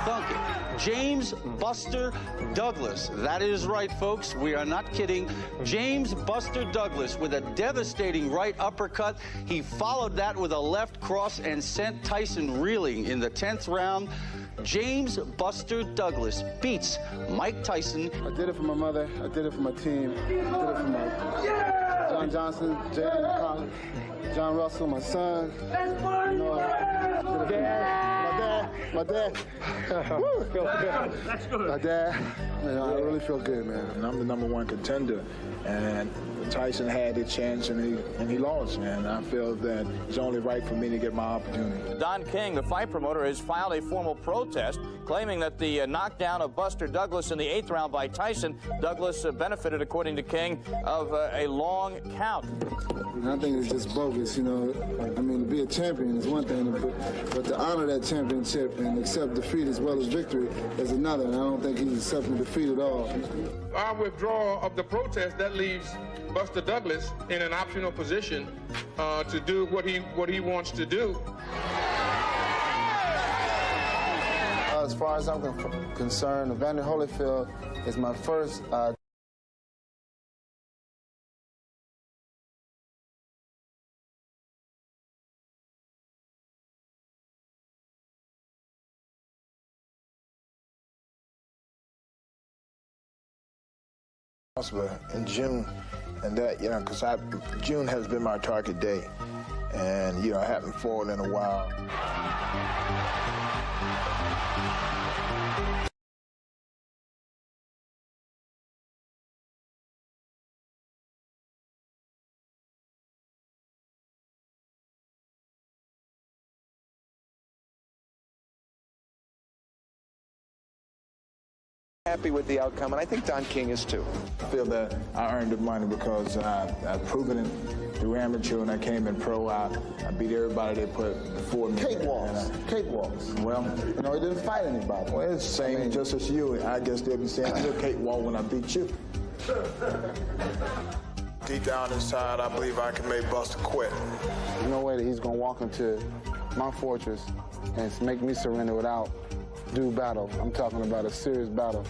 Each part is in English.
thunk it. James Buster Douglas. That is right, folks. We are not kidding. James Buster Douglas with a devastating right uppercut. He followed that with a left cross and sent Tyson reeling in the 10th round. James Buster Douglas beats Mike Tyson. I did it for my mother. I did it for my team. I did it for my John Johnson, Jalen Collins, John Russell, my son. You know, my dad. Woo. That's good. My dad. Man, I really feel good, man. And I'm the #1 contender, and Tyson had a chance and he lost, and I feel that it's only right for me to get my opportunity. Don King, the fight promoter, has filed a formal protest claiming that the knockdown of Buster Douglas in the 8th round by Tyson, Douglas benefited, according to King, of a long count. And I think it's just bogus, you know. I mean, to be a champion is one thing, but to honor that championship and accept defeat as well as victory is another, and I don't think he's accepting defeat at all. Our withdrawal of the protest, that leaves Buster Douglas in an optional position to do what he wants to do. As far as I'm concerned, Evander Holyfield is my first in June, and that, you know, because June has been my target day, and, you know, I haven't fought in a while. Happy with the outcome, and I think Don King is too. I feel that I earned the money because I've proven it through amateur, and I came in pro. I beat everybody they put before me. Cakewalks. Well, you know, he didn't fight anybody. Well, it's the same just as you. I guess they'll be saying you're a cakewalk when I beat you. Deep down inside, I believe I can make Buster quit. There's no way that he's going to walk into my fortress and make me surrender without due battle. I'm talking about a serious battle.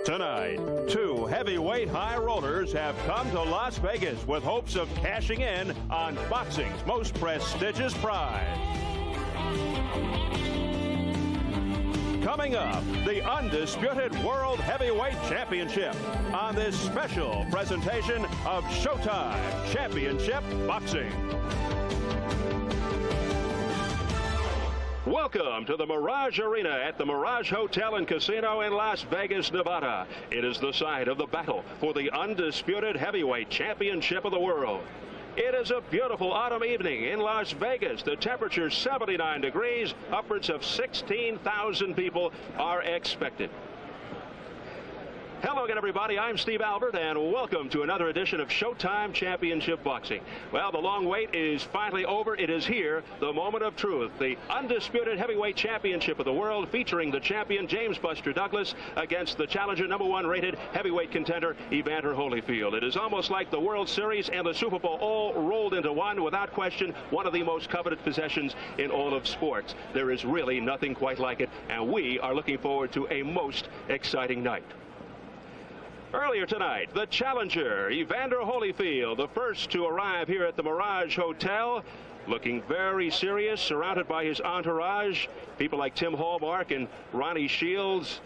Tonight, two heavyweight high rollers have come to Las Vegas with hopes of cashing in on boxing's most prestigious prize. Coming up, the undisputed World Heavyweight Championship on this special presentation of Showtime Championship Boxing. Welcome to the Mirage Arena at the Mirage Hotel and Casino in Las Vegas, Nevada. It is the site of the battle for the undisputed heavyweight championship of the world. It is a beautiful autumn evening in Las Vegas. The temperature 79 degrees. Upwards of 16,000 people are expected. Hello again, everybody. I'm Steve Albert, and welcome to another edition of Showtime Championship Boxing. Well, the long wait is finally over. It is here, the moment of truth. The undisputed heavyweight championship of the world, featuring the champion James Buster Douglas against the challenger #1 rated heavyweight contender Evander Holyfield. It is almost like the World Series and the Super Bowl all rolled into one. Without question, one of the most coveted possessions in all of sports. There is really nothing quite like it, and we are looking forward to a most exciting night. Earlier tonight, the challenger, Evander Holyfield, the first to arrive here at the Mirage Hotel, looking very serious, surrounded by his entourage, people like Tim Hallmark and Ronnie Shields,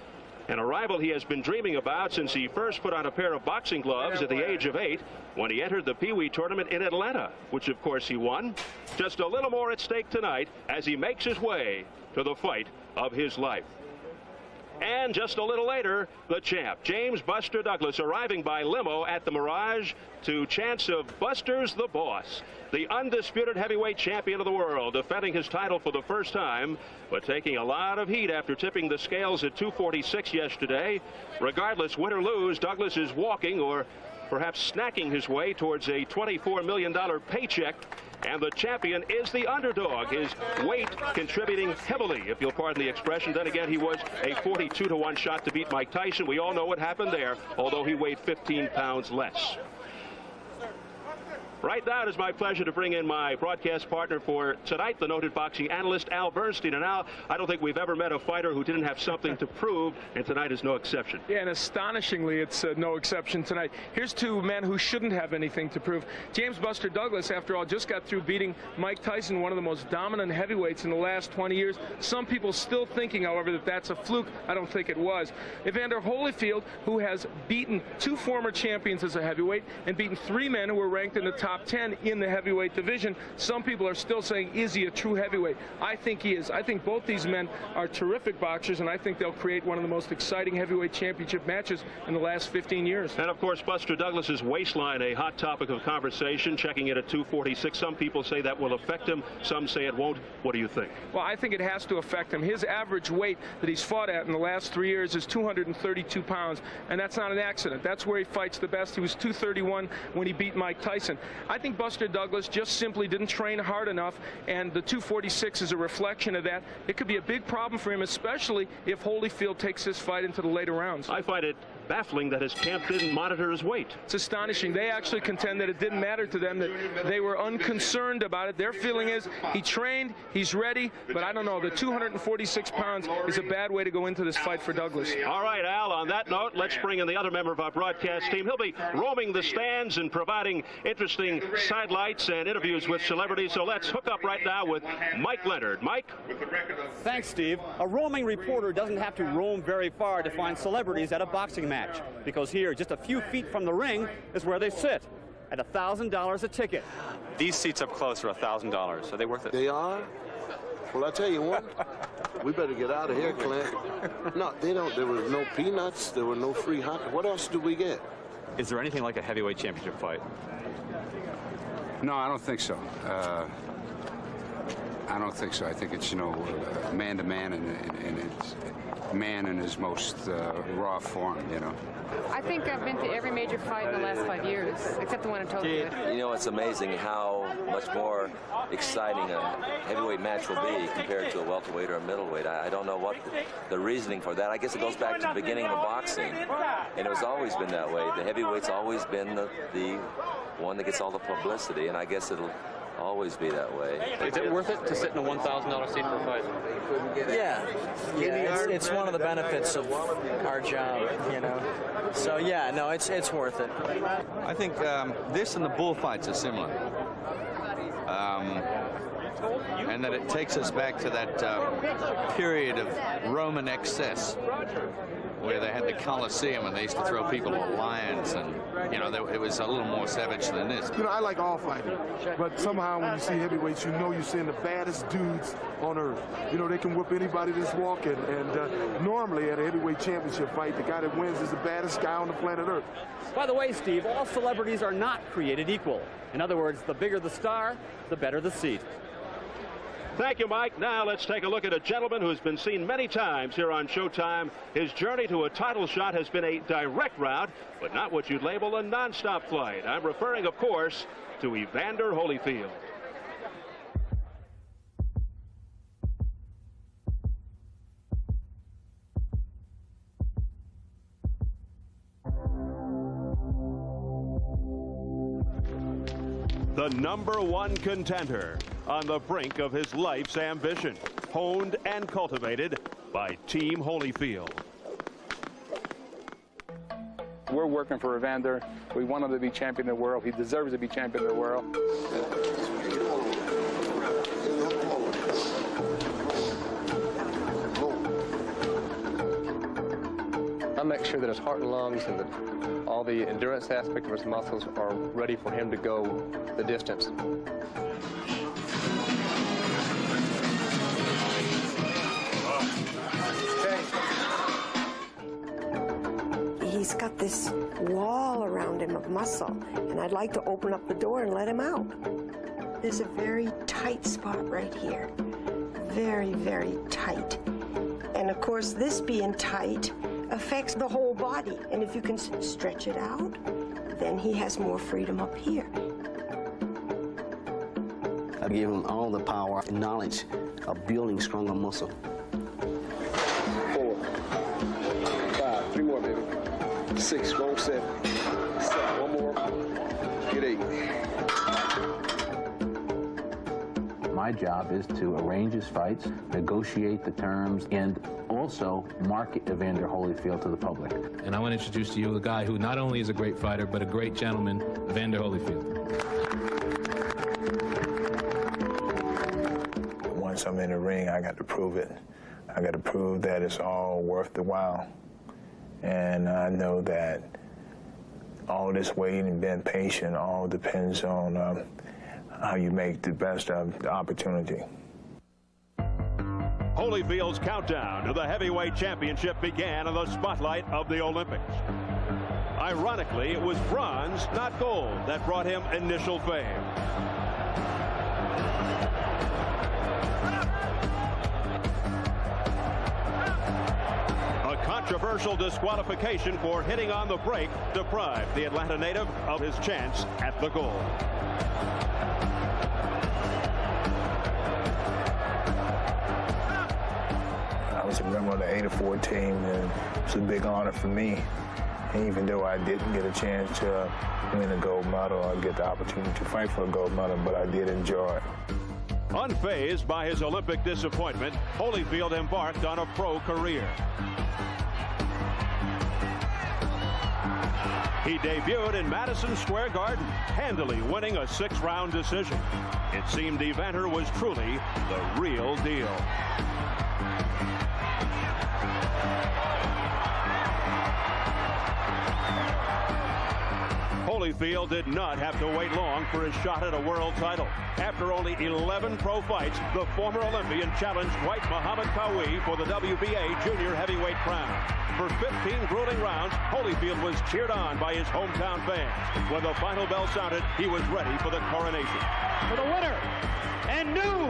an arrival he has been dreaming about since he first put on a pair of boxing gloves at the age of 8 when he entered the Pee Wee tournament in Atlanta, which of course he won. Just a little more at stake tonight as he makes his way to the fight of his life. And just a little later, the champ, James Buster Douglas, arriving by limo at the Mirage to chants of Buster's the boss. The undisputed heavyweight champion of the world, defending his title for the first time, but taking a lot of heat after tipping the scales at 246 yesterday. Regardless, win or lose, Douglas is walking or perhaps snacking his way towards a $24 million paycheck. And the champion is the underdog, his weight contributing heavily, if you'll pardon the expression. Then again, he was a 42-to-1 shot to beat Mike Tyson. We all know what happened there, although he weighed 15 pounds less. Right now, it is my pleasure to bring in my broadcast partner for tonight, the noted boxing analyst Al Bernstein. And Al, I don't think we've ever met a fighter who didn't have something to prove, and tonight is no exception. Yeah, and astonishingly, it's no exception tonight. Here's two men who shouldn't have anything to prove. James Buster Douglas, after all, just got through beating Mike Tyson, one of the most dominant heavyweights in the last 20 years. Some people still thinking, however, that that's a fluke. I don't think it was. Evander Holyfield, who has beaten 2 former champions as a heavyweight and beaten 3 men who were ranked in the top 10 in the heavyweight division. Some people are still saying, is he a true heavyweight? I think he is. I think both these men are terrific boxers, and I think they'll create one of the most exciting heavyweight championship matches in the last 15 years. And of course, Buster Douglas's waistline, a hot topic of conversation, checking it at 246. Some people say that will affect him. Some say it won't. What do you think? Well, I think it has to affect him. His average weight that he's fought at in the last 3 years is 232 pounds, and that's not an accident. That's where he fights the best. He was 231 when he beat Mike Tyson. I think Buster Douglas just simply didn't train hard enough, and the 246 is a reflection of that. It could be a big problem for him, especially if Holyfield takes this fight into the later rounds. I find it baffling that his camp didn't monitor his weight. It's astonishing. They actually contend that it didn't matter to them, that they were unconcerned about it. Their feeling is he trained, he's ready, but I don't know. The 246 pounds is a bad way to go into this fight for Douglas. All right, Al, on that note, let's bring in the other member of our broadcast team. He'll be roaming the stands and providing interesting sidelights and interviews with celebrities. So let's hook up right now with Mike Leonard. Mike? Thanks, Steve. A roaming reporter doesn't have to roam very far to find celebrities at a boxing match, because here, just a few feet from the ring, is where they sit, at $1,000 a ticket. These seats up close are $1,000. Are they worth it? They are? Well, I tell you what, we better get out of here, Clint. No, they don't. There was no peanuts. There were no free hot. What else do we get? Is there anything like a heavyweight championship fight? No, I don't think so. I don't think so. I think it's, you know, man to man, and it's man in his most raw form, you know. I think I've been to every major fight in the last 5 years, except the one in Tokyo. You know, it's amazing how much more exciting a heavyweight match will be compared to a welterweight or a middleweight. I don't know what the reasoning for that. I guess it goes back to the beginning of boxing, and it has always been that way. The heavyweight's always been the one that gets all the publicity, and I guess it'll always be that way. Is it worth it to sit in a $1,000 seat for a fight? Yeah, it's one of the benefits of our job, you know. So yeah, no, it's worth it. I think this and the bullfights are similar, and that it takes us back to that period of Roman excess, where they had the Colosseum and they used to throw people on lions, and you know, it was a little more savage than this. You know, I like all fighting, but somehow when you see heavyweights, you know you're seeing the baddest dudes on earth. You know, they can whip anybody that's walking, and normally at a heavyweight championship fight, the guy that wins is the baddest guy on the planet Earth. By the way, Steve, all celebrities are not created equal. In other words, the bigger the star, the better the seat. Thank you, Mike. Now let's take a look at a gentleman who's been seen many times here on Showtime. His journey to a title shot has been a direct route, but not what you'd label a nonstop flight. I'm referring, of course, to Evander Holyfield. The #1 contender on the brink of his life's ambition, honed and cultivated by Team Holyfield. We're working for Evander. We want him to be champion of the world. He deserves to be champion of the world. I make sure that his heart and lungs and all the endurance aspect of his muscles are ready for him to go the distance. Okay. just got this wall around him of muscle, and I'd like to open up the door and let him out. There's a very tight spot right here. Very, very tight. And of course, this being tight affects the whole body. And if you can stretch it out, then he has more freedom up here. I gave him all the power and knowledge of building stronger muscle. 4, 5, 3 more, baby. 6, go 7. 7, 1 more. Get 8. My job is to arrange his fights, negotiate the terms, and also market Evander Holyfield to the public. And I want to introduce to you a guy who not only is a great fighter, but a great gentleman, Evander Holyfield. Once I'm in the ring, I got to prove it. I got to prove that it's all worth the while. And I know that all this waiting and being patient all depends on how you make the best of the opportunity. Holyfield's countdown to the heavyweight championship began in the spotlight of the Olympics. Ironically, it was bronze, not gold, that brought him initial fame. A controversial disqualification for hitting on the break deprived the Atlanta native of his chance at the gold. I was a member of the 84 team, and it's a big honor for me. And even though I didn't get a chance to win a gold medal or get the opportunity to fight for a gold medal, but I did enjoy it. Unfazed by his Olympic disappointment, Holyfield embarked on a pro career. He debuted in Madison Square Garden, handily winning a 6-round decision. It seemed Evander was truly the real deal. Holyfield did not have to wait long for his shot at a world title. After only 11 pro fights, the former Olympian challenged white Muhammad Kawi for the WBA junior heavyweight crown. For 15 grueling rounds, Holyfield was cheered on by his hometown fans. When the final bell sounded, he was ready for the coronation. For the winner, and new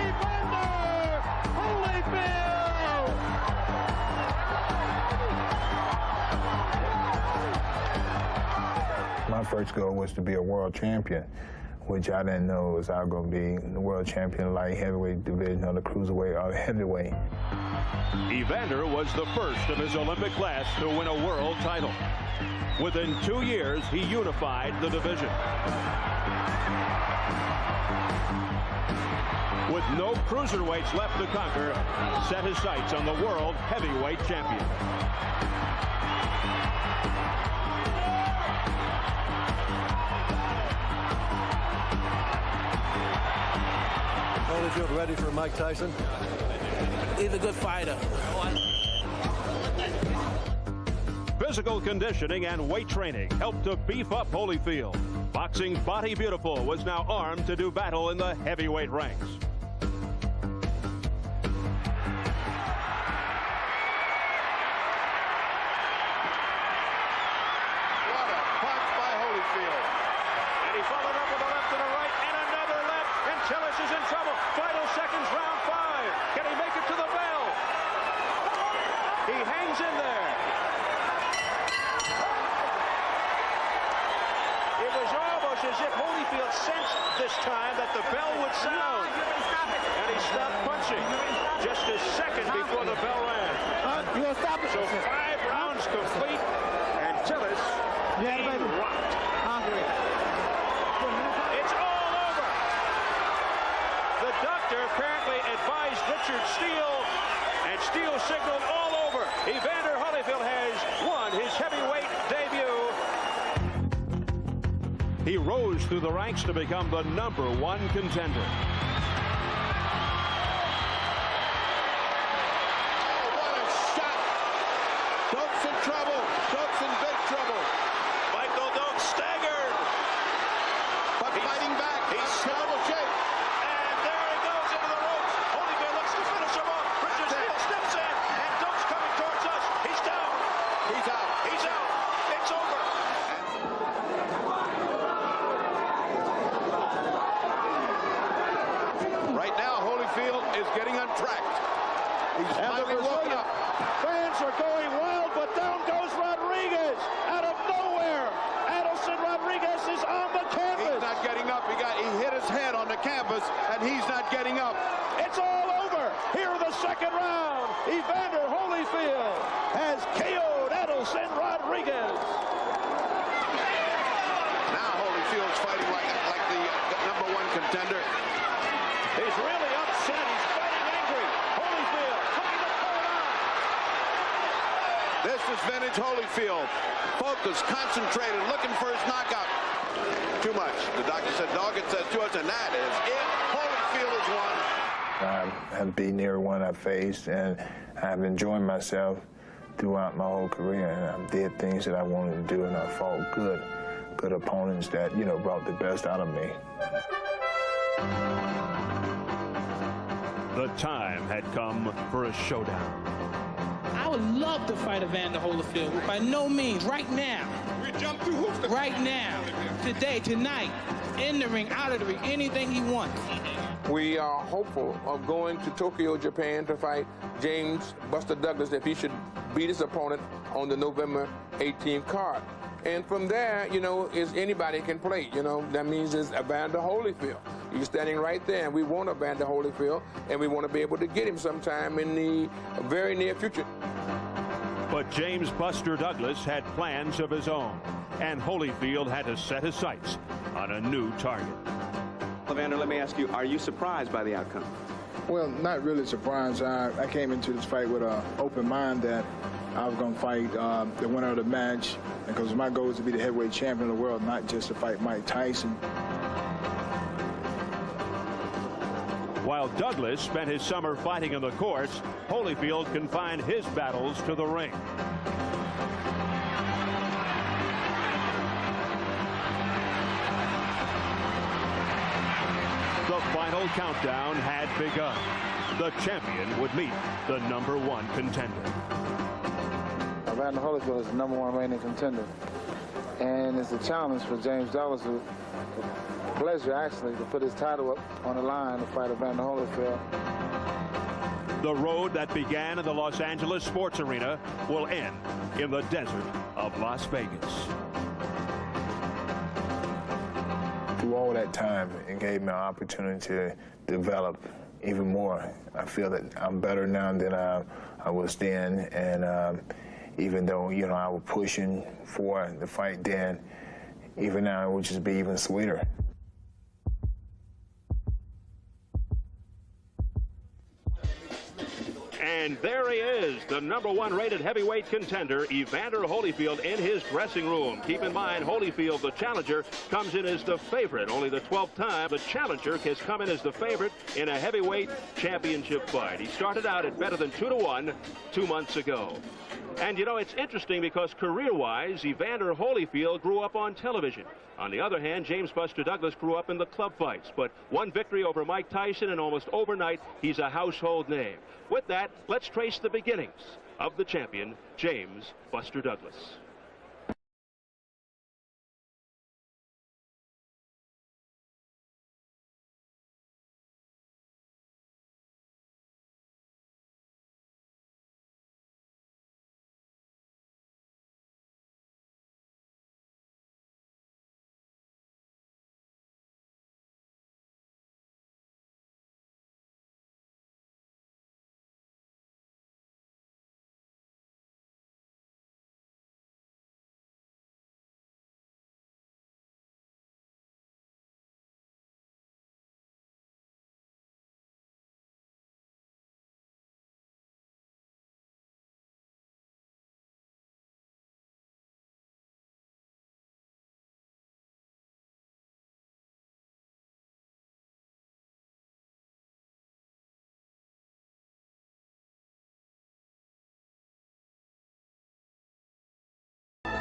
Evander Holyfield! My first goal was to be a world champion, which I didn't know was I was going to be the world champion light heavyweight division or the cruiserweight or heavyweight. Evander was the first of his Olympic class to win a world title. Within 2 years, he unified the division. With no cruiserweights left to conquer, set his sights on the world heavyweight champion. Holyfield ready for Mike Tyson? He's a good fighter. Physical conditioning and weight training helped to beef up Holyfield. Boxing Body Beautiful was now armed to do battle in the heavyweight ranks. What a punch by Holyfield. And he followed up with a left and a right and another left. And Tillis is in trouble. Final seconds, round 5. Can he make it to the bell? He hangs in there. It was almost as if Holyfield sensed this time that the bell would sound. And he stopped punching just a second before the bell rang. So 5 rounds complete, and Tillis being rocked. It's all over. The doctor apparently advised Richard Steele, and Steele signaled all over. Evander Holyfield has won his heavyweight debut. He rose through the ranks to become the #1 contender. Doak's in trouble. Doak's in big trouble. Michael Doak staggered. But fighting back. He's terrible shape. And there he goes into the ropes. Holyfield looks to finish him off. Richard Steele steps in, and Doak's coming towards getting untracked. He's finally woken up. Fans are going wild, but down goes Rodriguez out of nowhere. Adelson Rodriguez is on the canvas. He's not getting up. He hit his head on the canvas, and he's not getting up. It's all over. Here in the second round, Evander Holyfield has KO'd Adelson Rodriguez. Now Holyfield's fighting like the #1 contender. He's really upset. He's fighting angry. Holyfield putting the court on. This is vintage Holyfield. Focused, concentrated, looking for his knockout. Too much. The doctor said, dog, it says to us, and that is it. Holyfield has won. I have beaten everyone I faced, and I've enjoyed myself throughout my whole career. And I did things that I wanted to do, and I fought good opponents that, you know, brought the best out of me. The time had come for a showdown. I would love to fight Evander Holyfield, but by no means, right now. We jump through hoops. Right now, today, tonight, in the ring, out of the ring, anything he wants. We are hopeful of going to Tokyo, Japan to fight James Buster Douglas if he should beat his opponent on the November 18th card. And from there, you know, is anybody can play. You know, that means it's Evander Holyfield. He's standing right there, and we want Evander Holyfield, and we want to be able to get him sometime in the very near future. But James Buster Douglas had plans of his own, and Holyfield had to set his sights on a new target. Evander, let me ask you, are you surprised by the outcome? Well, not really surprised. I came into this fight with an open mind that I was going to fight the winner of the match, because my goal is to be the heavyweight champion of the world, not just to fight Mike Tyson. While Douglas spent his summer fighting in the courts, Holyfield confined his battles to the ring. The final countdown had begun. The champion would meet the #1 contender. Evander Holyfield is the #1 reigning contender. And it's a challenge for James Douglas, a pleasure actually, to put his title up on the line to fight Evander Holyfield. The road that began in the Los Angeles Sports Arena will end in the desert of Las Vegas. Through all that time, it gave me an opportunity to develop even more. I feel that I'm better now than I was then, and even though, you know, I was pushing for the fight then, even now it would just be even sweeter. And there he is, the #1 rated heavyweight contender, Evander Holyfield, in his dressing room. Keep in mind, Holyfield, the challenger, comes in as the favorite. Only the 12th time the challenger has come in as the favorite in a heavyweight championship fight. He started out at better than 2-1 2 months ago. And, you know, it's interesting because career-wise, Evander Holyfield grew up on television. On the other hand, James Buster Douglas grew up in the club fights. But one victory over Mike Tyson, and almost overnight, he's a household name. With that, let's trace the beginnings of the champion, James Buster Douglas.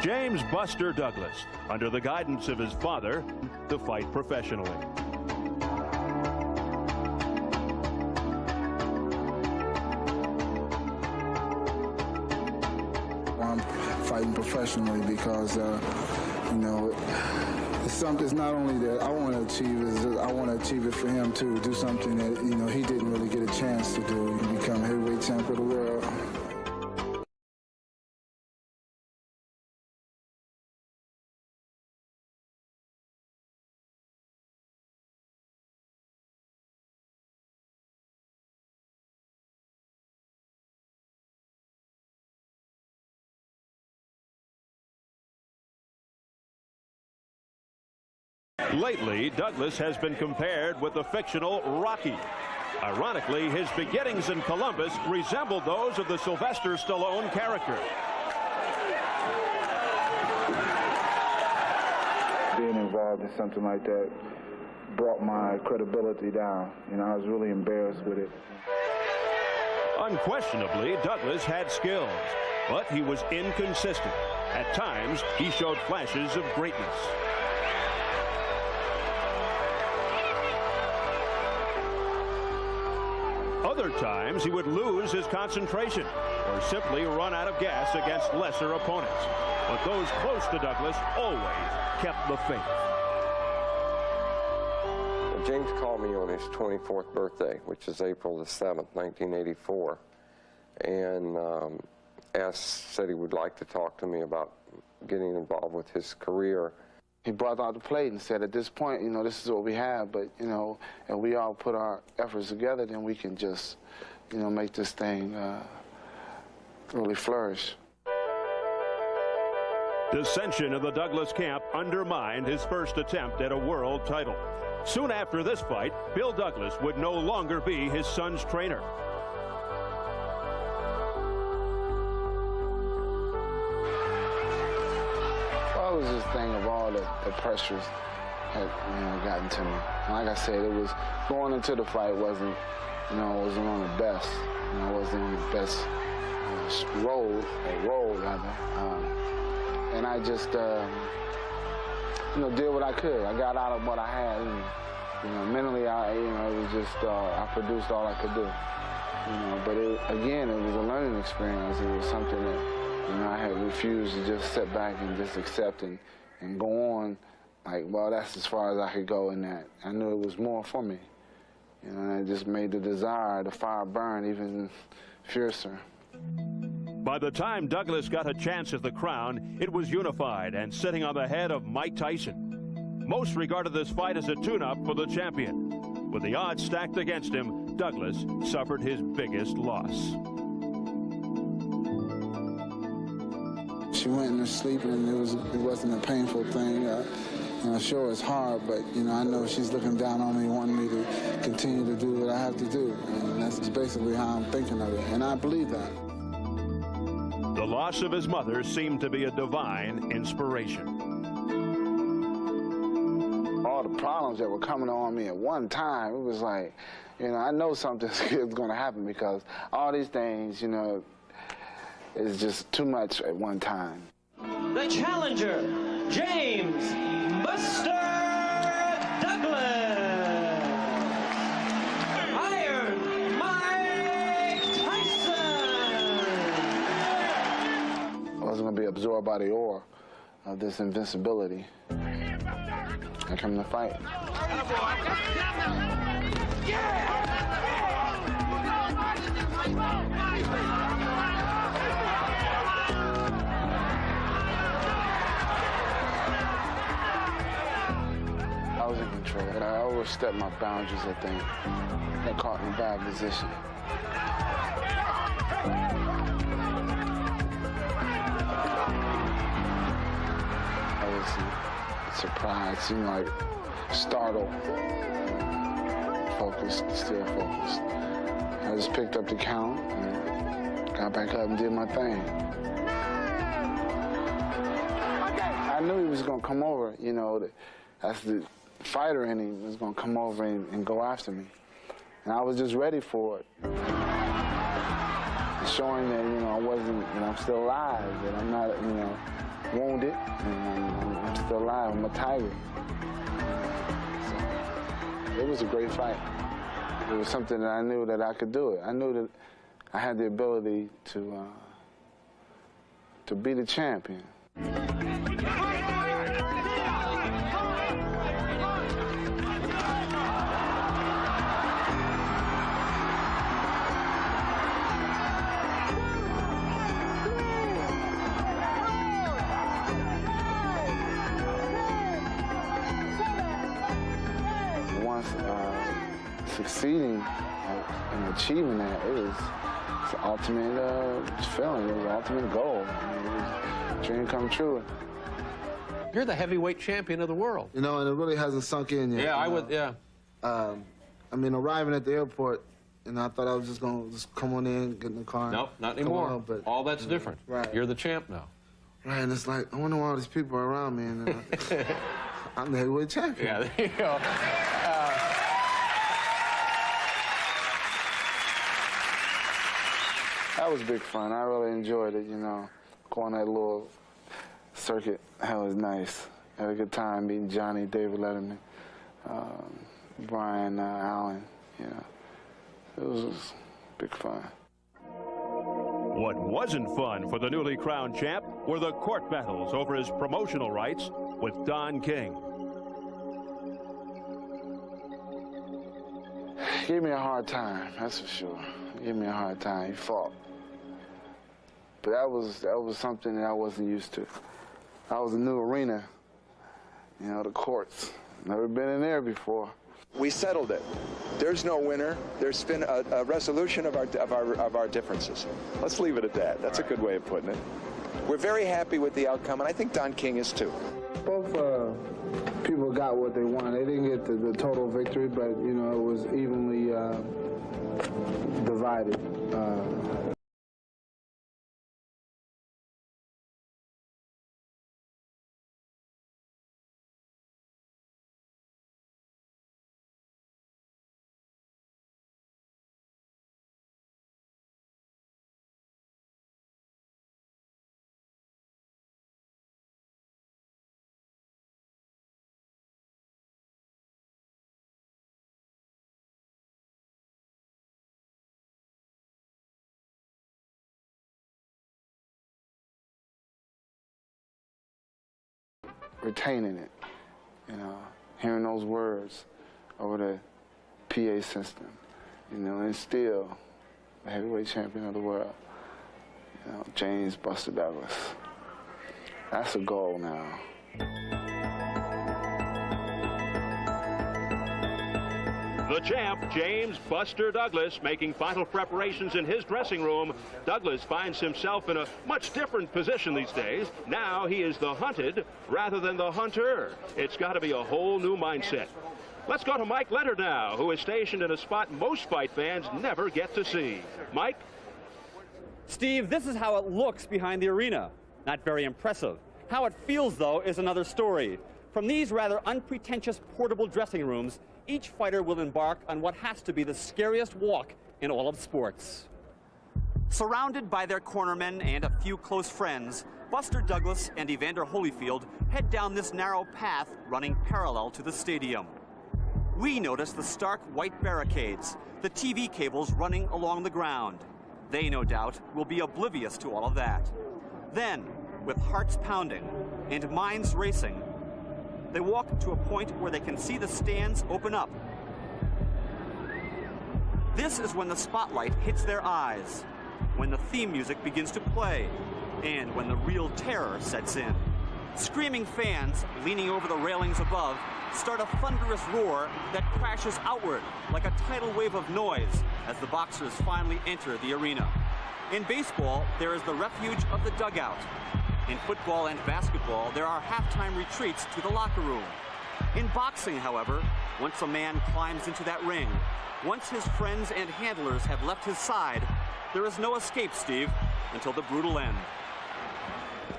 James Buster Douglas, under the guidance of his father, to fight professionally. I'm fighting professionally because, you know, It's something. It's not only that I want to achieve, it's that I want to achieve it for him too. Do something that he didn't really get a chance to do. Become heavyweight champ of the world. Lately, Douglas has been compared with the fictional Rocky. Ironically, his beginnings in Columbus resembled those of the Sylvester Stallone character. Being involved in something like that brought my credibility down. I was really embarrassed with it. Unquestionably, Douglas had skills, but he was inconsistent. At times, he showed flashes of greatness. Other times, he would lose his concentration or simply run out of gas against lesser opponents. But those close to Douglas always kept the faith. Well, James called me on his 24th birthday, which is April the 7th, 1984, and said he would like to talk to me about getting involved with his career. He brought out the plate and said, at this point, this is what we have, but, and we all put our efforts together, then we can just, make this thing really flourish. Dissension in the Douglas camp undermined his first attempt at a world title. Soon after this fight, Bill Douglas would no longer be his son's trainer. Well, it was this thing of all the pressures had gotten to me. And like I said, it was going into the fight wasn't on the best. Wasn't on the best road rather. And I just did what I could. I got out of what I had. And, mentally, it was just I produced all I could do. But again, it was a learning experience. It was something that I had refused to just sit back and just accept and go on like, well, that's as far as I could go in that. I knew it was more for me. And I just made the desire, the fire burn even fiercer. By the time Douglas got a chance at the crown, it was unified and sitting on the head of Mike Tyson. Most regarded this fight as a tune-up for the champion. With the odds stacked against him, Douglas suffered his biggest loss. She went to sleep, and it wasn't a painful thing. Sure, it's hard, but I know she's looking down on me, wanting me to continue to do what I have to do, and that's basically how I'm thinking of it, and I believe that. The loss of his mother seemed to be a divine inspiration. All the problems that were coming on me at one time, it was like, I know something's going to happen because all these things, is just too much at one time. The challenger, James Buster Douglas. Iron Mike Tyson. I wasn't going to be absorbed by the aura of this invincibility. I come to fight. I was in control, but I overstepped my boundaries, I think. Got caught in a bad position. I was surprised, like startled, focused, still focused. I just picked up the count and got back up and did my thing. I knew he was going to come over, that's the fighter in him was going to come over and go after me. And I was just ready for it. Showing that, I wasn't, I'm still alive, that I'm not, wounded, and I'm still alive, I'm a tiger. So, it was a great fight. It was something that I knew that I could do it. I knew that I had the ability to be the champion. succeeding and achieving that, it was the ultimate feeling. It was the ultimate goal. I mean, it was a dream come true. You're the heavyweight champion of the world. You know, and it really hasn't sunk in yet. Yeah, I would, yeah. I mean, arriving at the airport, and I thought I was just going to come on in, get in the car. Nope, not anymore. On, but, all that's different. Right. You're the champ now. Right, and it's like, I wonder why all these people are around me. And I'm the heavyweight champion. Yeah, there you go. That was big fun. I really enjoyed it, you know. Going that little circuit, that was nice. Had a good time meeting Johnny, David Letterman, Brian Allen, you know. It was big fun. What wasn't fun for the newly crowned champ were the court battles over his promotional rights with Don King. He gave me a hard time, that's for sure. He gave me a hard time. He fought. But that was something that I wasn't used to. That was a new arena, you know, the courts. Never been in there before. We settled it. There's no winner. There's been a resolution of our differences. Let's leave it at that. That's a good way of putting it. We're very happy with the outcome, and I think Don King is too. Both people got what they wanted. They didn't get the total victory, but you know, it was evenly divided. Retaining it, you know, hearing those words over the PA system, you know, and still the heavyweight champion of the world, you know, James Buster Douglas. That's a goal now. The champ, James Buster Douglas, making final preparations in his dressing room. Douglas finds himself in a much different position these days. Now he is the hunted rather than the hunter. It's got to be a whole new mindset. Let's go to Mike Leonard now, who is stationed in a spot most fight fans never get to see. Mike? Steve, this is how it looks behind the arena. Not very impressive. How it feels, though, is another story. From these rather unpretentious portable dressing rooms, each fighter will embark on what has to be the scariest walk in all of sports. Surrounded by their cornermen and a few close friends, Buster Douglas and Evander Holyfield head down this narrow path running parallel to the stadium. We notice the stark white barricades, the TV cables running along the ground. They, no doubt, will be oblivious to all of that. Then, with hearts pounding and minds racing, they walk to a point where they can see the stands open up. This is when the spotlight hits their eyes, when the theme music begins to play, and when the real terror sets in. Screaming fans, leaning over the railings above, start a thunderous roar that crashes outward like a tidal wave of noise as the boxers finally enter the arena. In baseball, there is the refuge of the dugout. In football and basketball, there are halftime retreats to the locker room. In boxing, however, once a man climbs into that ring, once his friends and handlers have left his side, there is no escape, Steve, until the brutal end.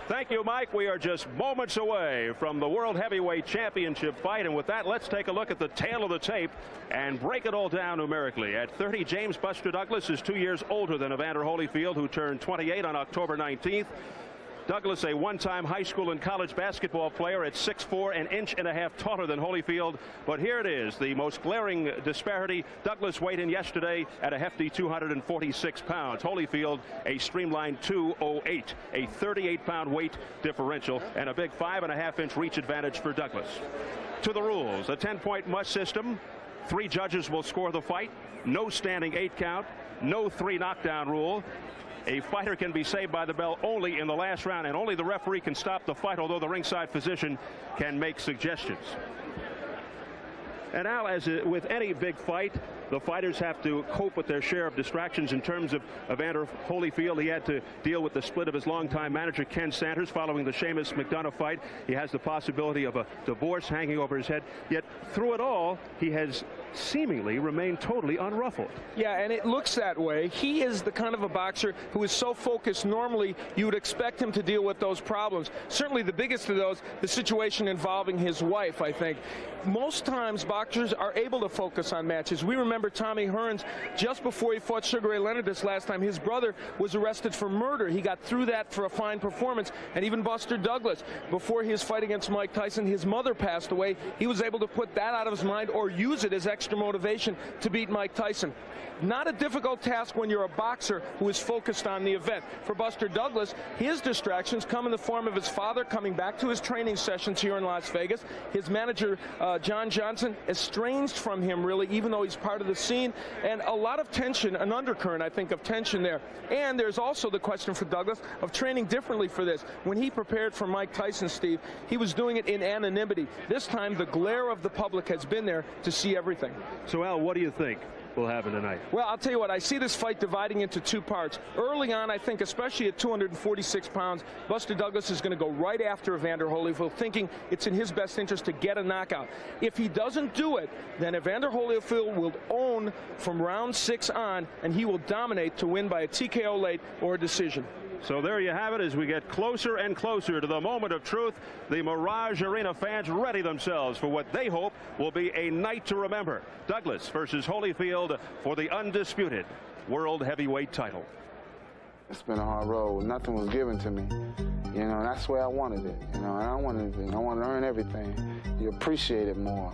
Thank you, Mike. We are just moments away from the World Heavyweight Championship fight. And with that, let's take a look at the tail of the tape and break it all down numerically. At 30, James Buster Douglas is 2 years older than Evander Holyfield, who turned 28 on October 19th. Douglas, a one-time high school and college basketball player, at 6'4", an inch and a half taller than Holyfield. But here it is, the most glaring disparity. Douglas weighed in yesterday at a hefty 246 pounds. Holyfield, a streamlined 208, a 38-pound weight differential, and a big 5.5-inch reach advantage for Douglas. To the rules, a 10-point must system. 3 judges will score the fight. No standing 8 count. No 3 knockdown rule. A fighter can be saved by the bell only in the last round, and only the referee can stop the fight, although the ringside physician can make suggestions. And Al, as with any big fight, the fighters have to cope with their share of distractions. In terms of Evander Holyfield, he had to deal with the split of his longtime manager, Ken Sanders, following the Seamus McDonough fight. He has the possibility of a divorce hanging over his head. Yet, through it all, he has seemingly remained totally unruffled. Yeah, and it looks that way. He is the kind of a boxer who is so focused. Normally, you would expect him to deal with those problems. Certainly the biggest of those, the situation involving his wife, I think. Most times, boxers are able to focus on matches. We remember Tommy Hearns, just before he fought Sugar Ray Leonard this last time, his brother was arrested for murder. He got through that for a fine performance. And even Buster Douglas, before his fight against Mike Tyson, his mother passed away. He was able to put that out of his mind or use it as extra motivation to beat Mike Tyson. Not a difficult task when you're a boxer who is focused on the event. For Buster Douglas, his distractions come in the form of his father coming back to his training sessions here in Las Vegas. His manager, John Johnson, estranged from him, really, even though he's part of the scene. And a lot of tension, an undercurrent, I think, of tension there. And there's also the question for Douglas of training differently for this. When he prepared for Mike Tyson, Steve, he was doing it in anonymity. This time, the glare of the public has been there to see everything. So, Al, what do you think will happen tonight? Well, I'll tell you what, I see this fight dividing into two parts. Early on, I think, especially at 246 pounds, Buster Douglas is going to go right after Evander Holyfield, thinking it's in his best interest to get a knockout. If he doesn't do it, then Evander Holyfield will own from round 6 on, and he will dominate to win by a TKO late or a decision. So there you have it. As we get closer and closer to the moment of truth, the Mirage Arena fans ready themselves for what they hope will be a night to remember. Douglas versus Holyfield for the undisputed world heavyweight title. It's been a hard road. Nothing was given to me. You know, that's the way I wanted it. You know, and I wanted it. I want to earn everything. You appreciate it more.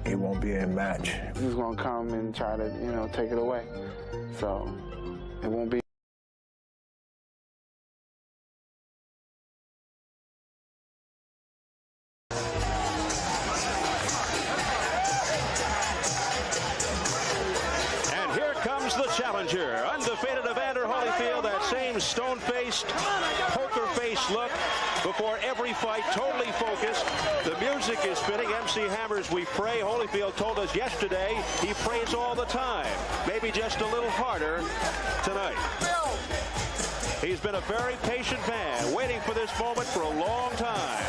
It won't be a match. He's going to come and try to, you know, take it away. So it won't be. And here comes the challenger, undefeated Evander Holyfield, that same stone-faced, poker-faced look before every fight, totally focused. The music is spinning. MC Hammer's We Pray. Holyfield told us yesterday he prays all the time. Maybe just a little harder tonight. He's been a very patient man, waiting for this moment for a long time.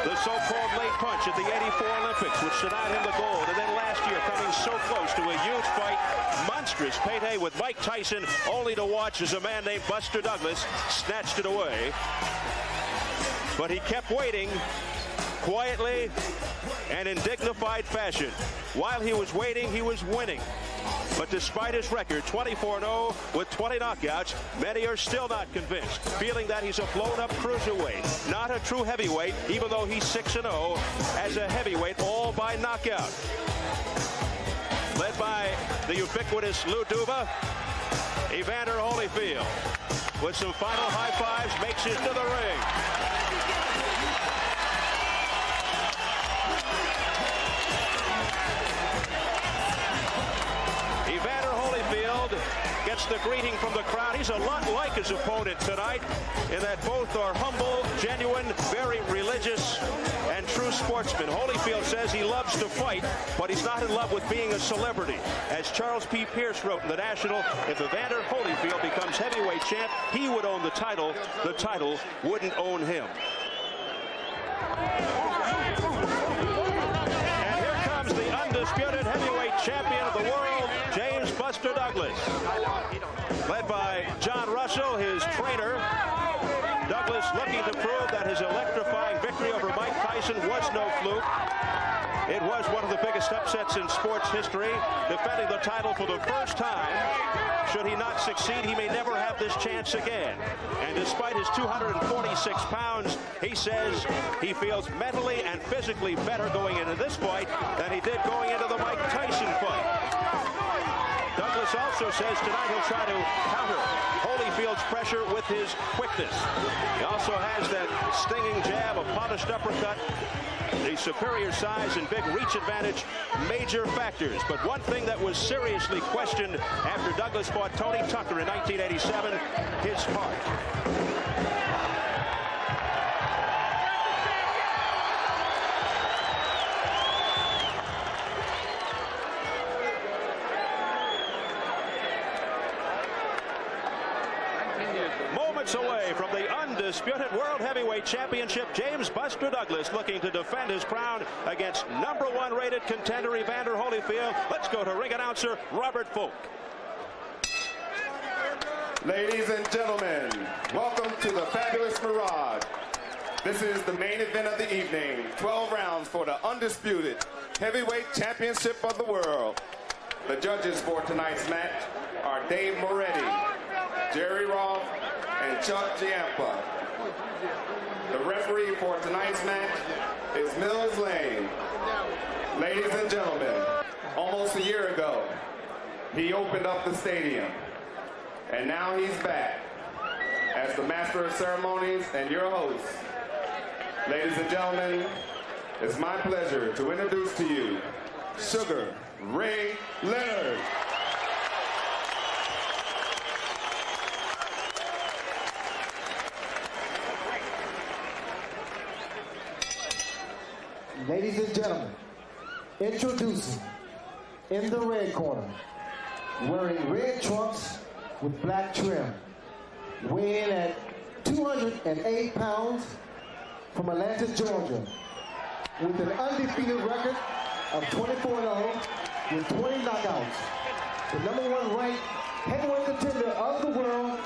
The so-called late punch at the '84 Olympics, which denied him the gold, and then last year coming so close to a huge fight, monstrous payday with Mike Tyson, only to watch as a man named Buster Douglas snatched it away. But he kept waiting quietly and in dignified fashion. While he was waiting, he was winning. But despite his record, 24-0 with 20 knockouts, many are still not convinced, feeling that he's a blown-up cruiserweight, not a true heavyweight, even though he's 6-0 as a heavyweight, all by knockout. Led by the ubiquitous Lou Duva, Evander Holyfield, with some final high fives, makes it to the ring. Gets the greeting from the crowd. He's a lot like his opponent tonight in that both are humble, genuine, very religious, and true sportsmen. Holyfield says he loves to fight, but he's not in love with being a celebrity. As Charles P. Pierce wrote in the National, if Evander Holyfield becomes heavyweight champ, he would own the title. The title wouldn't own him. And here comes the undisputed heavyweight champion of the world, James Buster Douglas. Led by John Russell, his trainer, Douglas looking to prove that his electrifying victory over Mike Tyson was no fluke. It was one of the biggest upsets in sports history, defending the title for the first time. Should he not succeed, he may never have this chance again. And despite his 246 pounds, he says he feels mentally and physically better going into this fight than he did going into the Mike Tyson fight. Douglas also says tonight he'll try to counter Holyfield's pressure with his quickness. He also has that stinging jab, a polished uppercut. The superior size and big reach advantage, major factors. But one thing that was seriously questioned after Douglas fought Tony Tucker in 1987, his heart. Away from the undisputed World Heavyweight Championship, James Buster Douglas looking to defend his crown against #1 rated contender Evander Holyfield. Let's go to ring announcer Robert Folk. Ladies and gentlemen, welcome to the fabulous Mirage. This is the main event of the evening. 12 rounds for the undisputed heavyweight championship of the world. The judges for tonight's match are Dave Moretti, Jerry Rolfe, and Chuck Giampa. The referee for tonight's match is Mills Lane. Ladies and gentlemen, almost a year ago, he opened up the stadium. And now he's back as the master of ceremonies and your host. Ladies and gentlemen, it's my pleasure to introduce to you Sugar Ray Leonard. Ladies and gentlemen, introducing in the red corner, wearing red trunks with black trim, weighing in at 208 pounds from Atlanta, Georgia, with an undefeated record of 24-0 with 20 knockouts. The #1 ranked heavyweight contender of the world,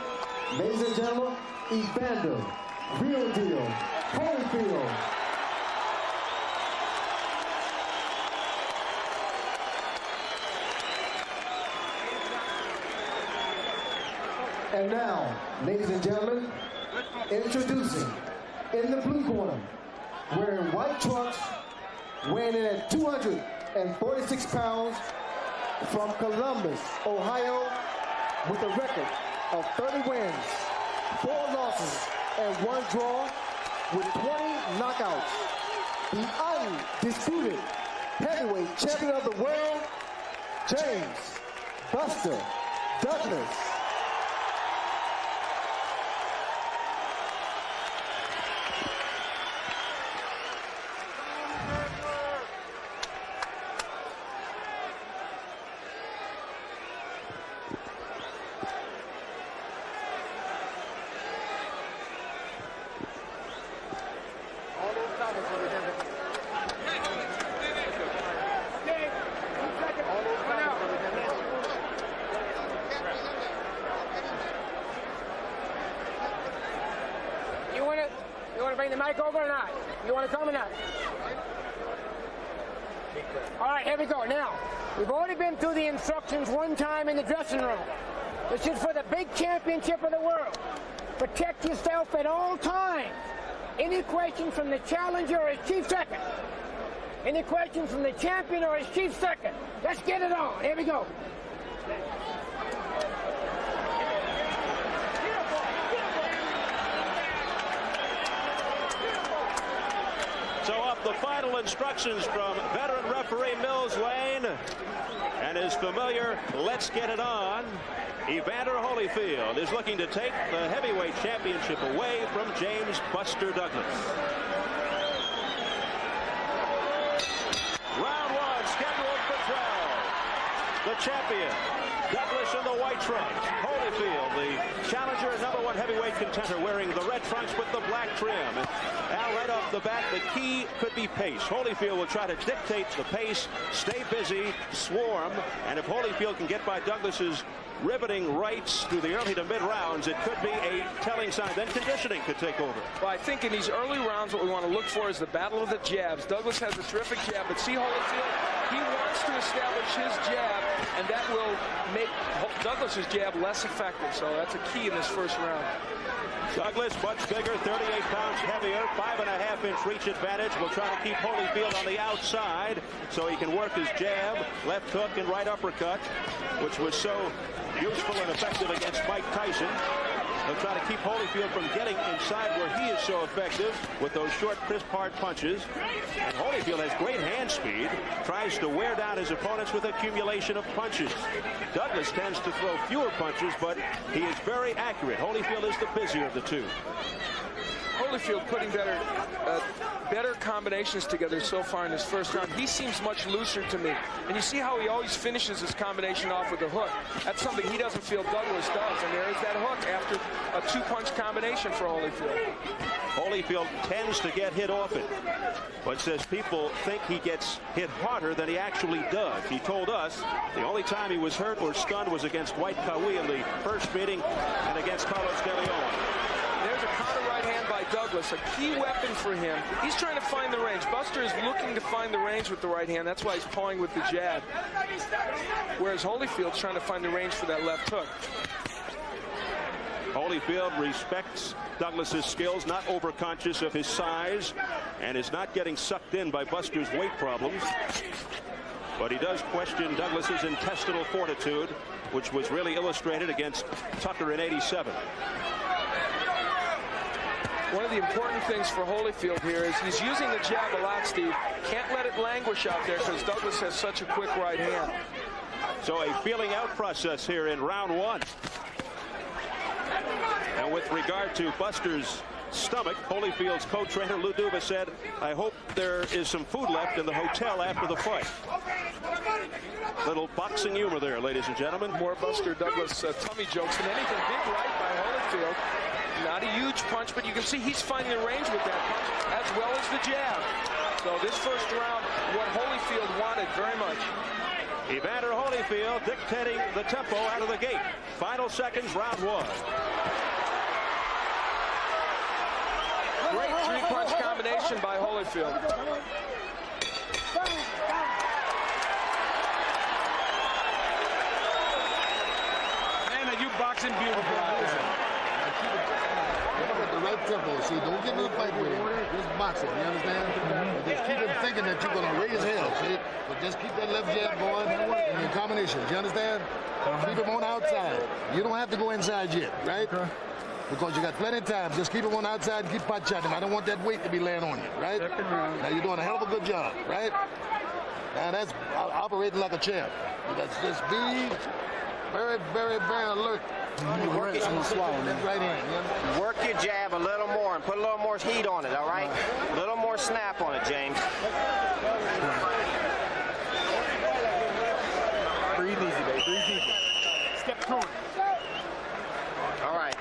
ladies and gentlemen, Evander Real Deal Holyfield. And now, ladies and gentlemen, introducing in the blue corner, wearing white trunks, weighing in at 246 pounds, from Columbus, Ohio, with a record of 30 wins, 4 losses, and 1 draw, with 20 knockouts. The undisputed heavyweight champion of the world, James Buster Douglas. You want to bring the mic over or not? You want to come or not? All right, here we go. Now, we've already been through the instructions one time in the dressing room. This is for the big championship of the world. Protect yourself at all times. Any questions from the challenger or his chief second? Any questions from the champion or his chief second? Let's get it on. Here we go. So up the final instructions from veteran referee Mills Lane and his familiar "let's get it on." Evander Holyfield is looking to take the heavyweight championship away from James Buster Douglas. Round 1 scheduled for 12. the champion. Douglas in the white trunks. Holyfield, the challenger and #1 heavyweight contender, wearing the red trunks with the black trim. And now, right off the bat, the key could be pace. Holyfield will try to dictate the pace, stay busy, swarm, and if Holyfield can get by Douglas's riveting rights through the early to mid rounds, it could be a telling sign. Then conditioning could take over. Well, I think in these early rounds, what we want to look for is the battle of the jabs. Douglas has a terrific jab, but see Holyfield, he wants to establish his jab, and that will make Douglas's jab less effective. So that's a key in this first round. Douglas, much bigger, 38 pounds heavier, 5.5-inch reach advantage. Will try to keep Holyfield on the outside so he can work his jab, left hook, and right uppercut, which was so useful and effective against Mike Tyson. They'll try to keep Holyfield from getting inside where he is so effective with those short, crisp, hard punches. And Holyfield has great hand speed, tries to wear down his opponents with accumulation of punches. Douglas tends to throw fewer punches, but he is very accurate. Holyfield is the busier of the two. Holyfield putting better combinations together so far in his first round. He seems much looser to me. And you see how he always finishes his combination off with a hook. That's something he doesn't feel Douglas does. And there is that hook after a two-punch combination for Holyfield. Holyfield tends to get hit often, but says people think he gets hit harder than he actually does. He told us the only time he was hurt or stunned was against White Kawi in the first meeting and against Carlos De Leon. There's a counter right hand by Douglas, a key weapon for him. He's trying to find the range. Buster is looking to find the range with the right hand. That's why he's pawing with the jab. Whereas Holyfield's trying to find the range for that left hook. Holyfield respects Douglas's skills, not overconscious of his size, and is not getting sucked in by Buster's weight problems. But he does question Douglas's intestinal fortitude, which was really illustrated against Tucker in '87. One of the important things for Holyfield here is he's using the jab a lot, Steve. Can't let it languish out there because Douglas has such a quick right hand. So a feeling out process here in round one. And with regard to Buster's stomach, Holyfield's co-trainer Lou Duva said, "I hope there is some food left in the hotel after the fight." Little boxing humor there, ladies and gentlemen. More Buster Douglas tummy jokes than anything. Big right by Holyfield. Not a huge punch, but you can see he's finding the range with that punch as well as the jab. So this first round, what Holyfield wanted very much. Evander Holyfield dictating the tempo out of the gate. Final seconds, round one. Great three-punch combination by Holyfield. Man, you boxing beautiful. The right tempo. See, don't get in a fight with him. Just box him, you understand? Just keep him thinking that you're going to raise hell, see? But just keep that left jab going and your combinations, you understand? Keep him on outside. You don't have to go inside yet, right? Because you got plenty of time. Just keep him on outside and keep punch at him. I don't want that weight to be laying on you, right? Now you're doing a hell of a good job, right? Now that's operating like a champ. Let's just be very, very, very alert. Work it. Right hand. Work your jab a little more and put a little more heat on it, all right? A little more snap on it, James. Breathe easy, baby. Breathe easy. Step forward. All right.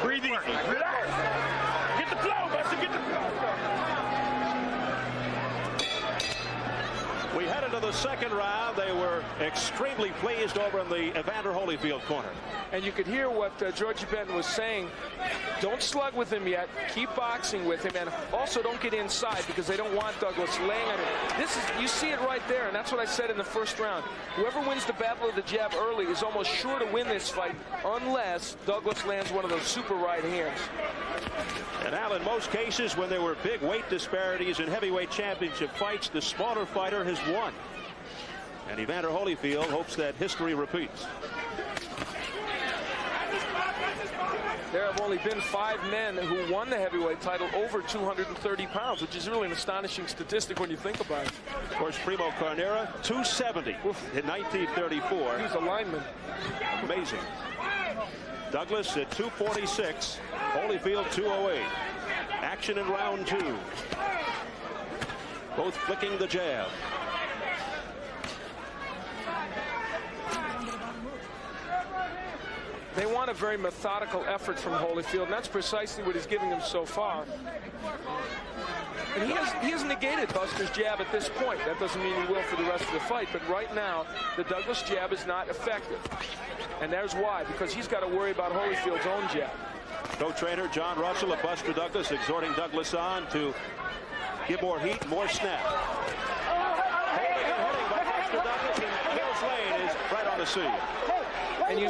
Breathe easy. Relax. Get the flow, Buster. Get the flow. We head into the second round. They were extremely pleased over in the Evander Holyfield corner. And you could hear what Georgie Benton was saying. Don't slug with him yet. Keep boxing with him. And also don't get inside because they don't want Douglas laying on him. You see it right there, and that's what I said in the first round. Whoever wins the battle of the jab early is almost sure to win this fight unless Douglas lands one of those super right hands. And Al, in most cases, when there were big weight disparities in heavyweight championship fights, the smaller fighter has won. And Evander Holyfield hopes that history repeats. There have only been 5 men who won the heavyweight title over 230 pounds, which is really an astonishing statistic when you think about it. Of course, Primo Carnera, 270 in 1934. He's a lineman. Amazing. Douglas at 246, Holyfield 208. Action in round 2. Both flicking the jab. They want a very methodical effort from Holyfield, and that's precisely what he's giving him so far. And he has negated Buster's jab at this point. That doesn't mean he will for the rest of the fight, but right now, the Douglas jab is not effective. And there's why, because he's got to worry about Holyfield's own jab. Co-trainer John Russell of Buster Douglas exhorting Douglas on to give more heat, more snap. Holding and hitting by Buster Douglas, and Mills Lane is right on the scene. And you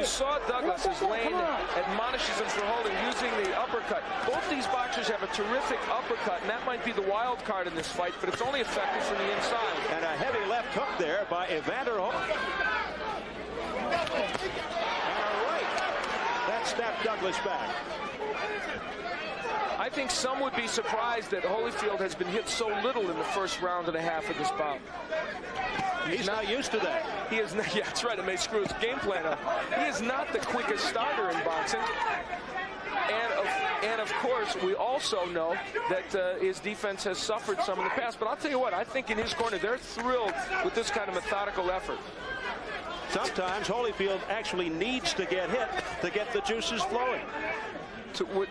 saw Douglas as Lane admonishes him for holding, using the uppercut. Both these boxers have a terrific uppercut, and that might be the wild card in this fight, but it's only effective from the inside. And a heavy left hook there by Evander Holyfield. And a right. That snapped Douglas back. I think some would be surprised that Holyfield has been hit so little in the first round and a half of this bout. He's not used to that. He is not, yeah, that's right. It may screw his game plan up. He is not the quickest starter in boxing. And of course, we also know that his defense has suffered some in the past. But I'll tell you what, I think in his corner, they're thrilled with this kind of methodical effort. Sometimes Holyfield actually needs to get hit to get the juices flowing.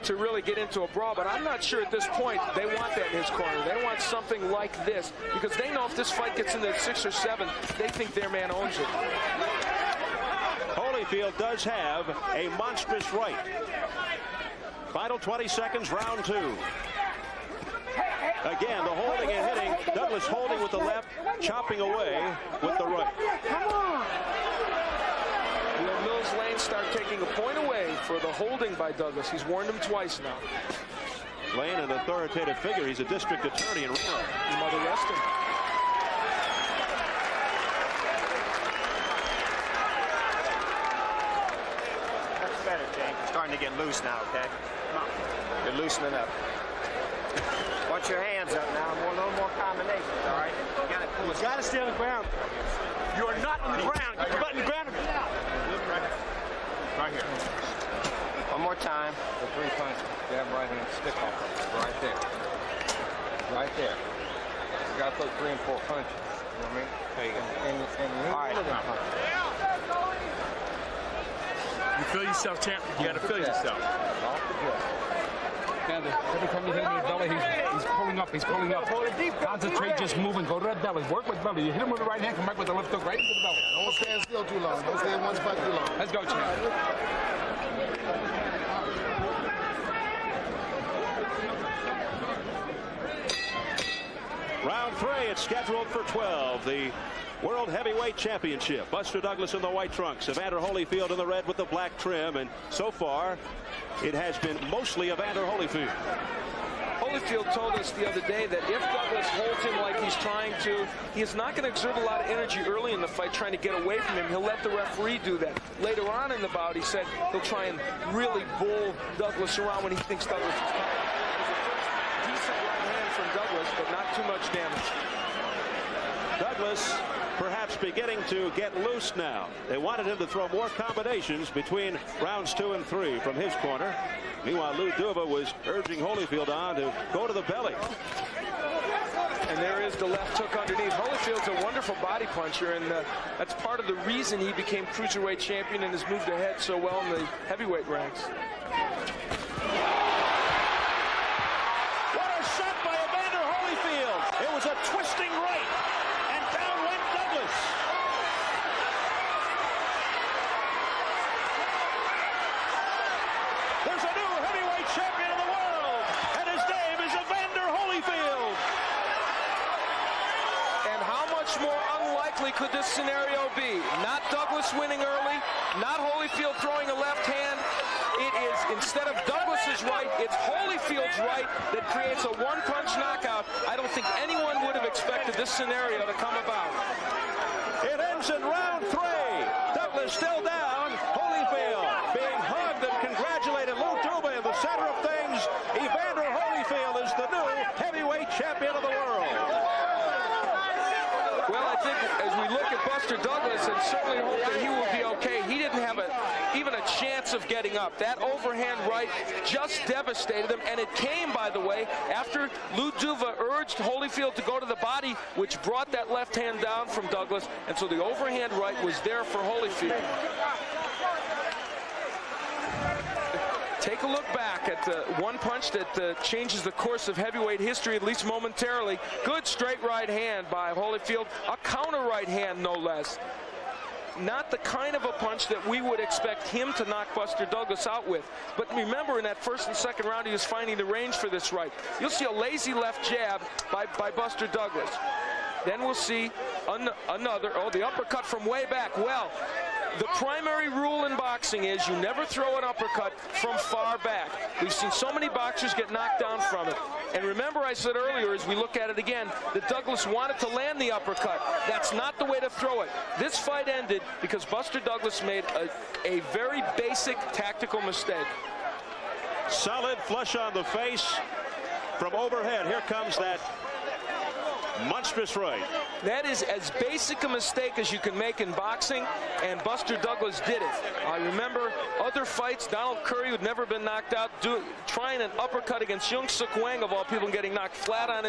To really get into a brawl, but I'm not sure at this point they want that in his corner. They want something like this, because they know if this fight gets into 6 or 7, they think their man owns it. Holyfield does have a monstrous right. Final 20 seconds, round 2. Again, the holding and hitting. Douglas holding with the left, chopping away with the right. Come on! Will Mills Lane start taking a point away for the holding by Douglas? He's warned him twice now. Lane, an authoritative figure. He's a district attorney in Reno. He might arrest him. That's better, James. You're starting to get loose now, okay? Come on. You're loosening up. Watch your hands up now. A little more combinations, all right? You got to stay on the ground. You are not on the ground. Get your butt in the ground. Right here. One more time. The 3 punches. Jab, right hand, stick off. Right there. Right there. You got to put 3 and 4 punches. You know what I mean? There you go. And all right. You feel yourself, champ. You got to feel yourself. Off the dress. Every time you hit him in the belly, he's pulling up. He's pulling up. Concentrate, just moving. Go to that belly. Work with belly. You hit him with the right hand, come back with the left hook right into the belly. Don't stand still too long. Don't stay in one spot too long. Let's go, champ. Round 3, it's scheduled for 12. The World Heavyweight Championship. Buster Douglas in the white trunks. Evander Holyfield in the red with the black trim. And so far, it has been mostly Evander Holyfield. Holyfield told us the other day that if Douglas holds him like he's trying to, he is not going to exert a lot of energy early in the fight trying to get away from him. He'll let the referee do that. Later on in the bout, he said he'll try and really bull Douglas around when he thinks Douglas is coming. It was a decent right hand from Douglas, but not too much damage. Douglas perhaps beginning to get loose now. They wanted him to throw more combinations between rounds 2 and 3 from his corner. Meanwhile, Lou Duva was urging Holyfield on to go to the belly. And there is the left hook underneath. Holyfield's a wonderful body puncher, and that's part of the reason he became cruiserweight champion and has moved ahead so well in the heavyweight ranks. What a shot by Evander Holyfield. It was a twisting right, and down went Douglas. There's a new heavyweight champion of the world, and his name is Evander Holyfield. And how much more unlikely could this scenario be? Not Douglas winning early, not Holyfield throwing a left hand. It is, instead of Douglas's right, it's Holyfield's right that creates a one-punch knockout. I don't think anyone would have expected this scenario to come about. It ends in round 3. Douglas still down. Holyfield being hugged and congratulated. Lou Duva in the center of things. Evander Holyfield is the new heavyweight champion of the world. Well, I think as we look at Buster Douglas and certainly hope that he will be okay, he didn't have even a chance of getting up. That overhand right just devastated him, and it came, by the way, after Lou Duva urged Holyfield to go to the body, which brought that left hand down from Douglas, and so the overhand right was there for Holyfield. take a look back at the one punch that changes the course of heavyweight history, at least momentarily. Good straight right hand by Holyfield, a counter right hand, no less. Not the kind of a punch that we would expect him to knock Buster Douglas out with. But remember, in that first and second round, he was finding the range for this right. You'll see a lazy left jab by Buster Douglas. Then we'll see another, the uppercut from way back. Well, the primary rule in boxing is you never throw an uppercut from far back. We've seen so many boxers get knocked down from it. And remember, I said earlier, as we look at it again, that Douglas wanted to land the uppercut. That's not the way to throw it. This fight ended because Buster Douglas made a very basic tactical mistake. Solid flush on the face from overhead. Here comes that monstrous right. That is as basic a mistake as you can make in boxing, and Buster Douglas did it. I remember other fights, Donald Curry, who'd never been knocked out, trying an uppercut against Jung Suk Wang, of all people, and getting knocked flat on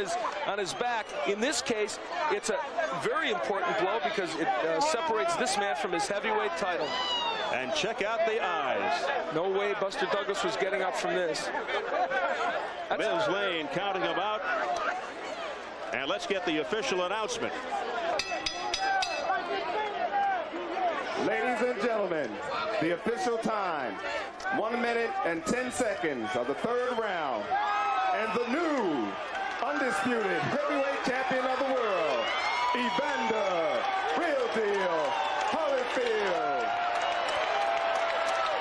his back. In this case, it's a very important blow because it separates this man from his heavyweight title. And check out the eyes. No way Buster Douglas was getting up from this. Mills Lane counting him out. And let's get the official announcement. Ladies and gentlemen, the official time, 1 minute and 10 seconds of the third round. And the new undisputed heavyweight champion of the world, Evander Real Deal Holyfield.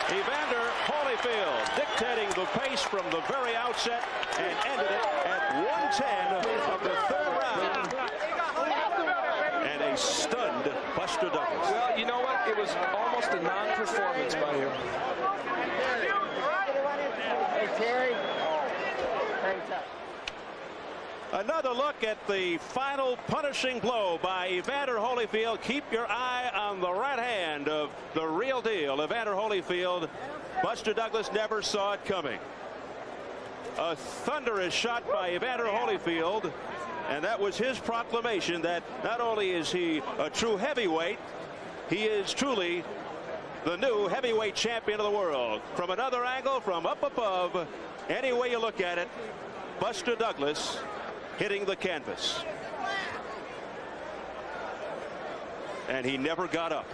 Evander Holyfield dictating the pace from the very outset and ended it at 110 of the third round. And a stunned Buster Douglas. Well, you know what? It was almost a non-performance by him. Hey, Terry. Another look at the final punishing blow by Evander Holyfield. Keep your eye on the right hand of the real deal, Evander Holyfield. Buster Douglas never saw it coming. A thunderous shot by Evander Holyfield, and that was his proclamation that not only is he a true heavyweight, he is truly the new heavyweight champion of the world. From another angle, from up above, any way you look at it, Buster Douglas hitting the canvas. And he never got up.